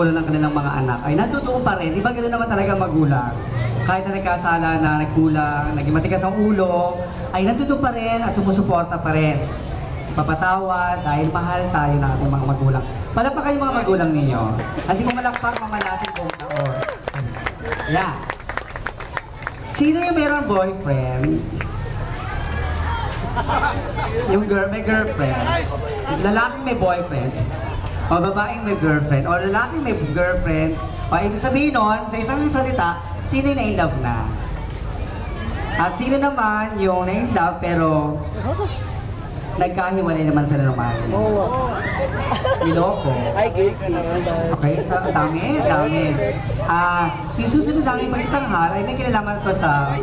ng kanilang mga anak ay natutuon pa rin. Di ba ganoon naman talaga magulang? Kahit na nagkasala na, nagkulang, naging matigas ang ulo, ay natutuon pa rin at sumusuporta pa rin. Papatawad dahil mahal tayo ng ating mga magulang. Palakpakan yung mga magulang ninyo. Hindi mo malakpak, mamalasin buong taon. Yeah. Sino yung mayroong boyfriend? Yung may girlfriend. Lalaking may boyfriend. O babaeng may girlfriend. O lalaking may girlfriend. O ibig sabihin nun, sa isang salita, sino yung na-in-love na? At sino naman yung na-in-love pero nagkahiwalay naman sila ng mahal? Niloko. Okay, dami. Yung susunod namin magtanghal ay may kinalaman ito sa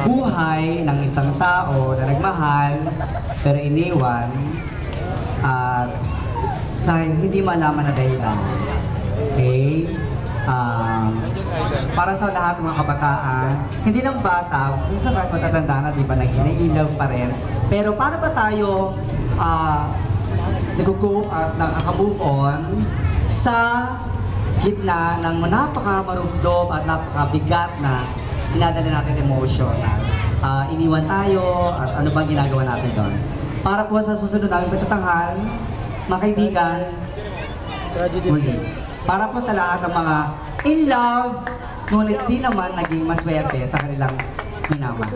buhay ng isang tao na nagmahal pero iniwan at sa hindi malaman na dahilan. Okay? Para sa lahat ng mga kabataan, hindi lang bata, minsan kahit matatanda na, di ba, nag-i-love pa rin. Pero paano ba tayo nag-cope at nakaka-move on sa gitna ng napaka-marugdom at napaka-bigat na dinadala natin emotion? Iniwan tayo at ano bang ginagawa natin doon? Para po sa susunod namin pagtatanghal, mga kaibigan, muli. Para po sa lahat ng mga in love, ngunit di naman naging maswerte sa kanilang minamahal.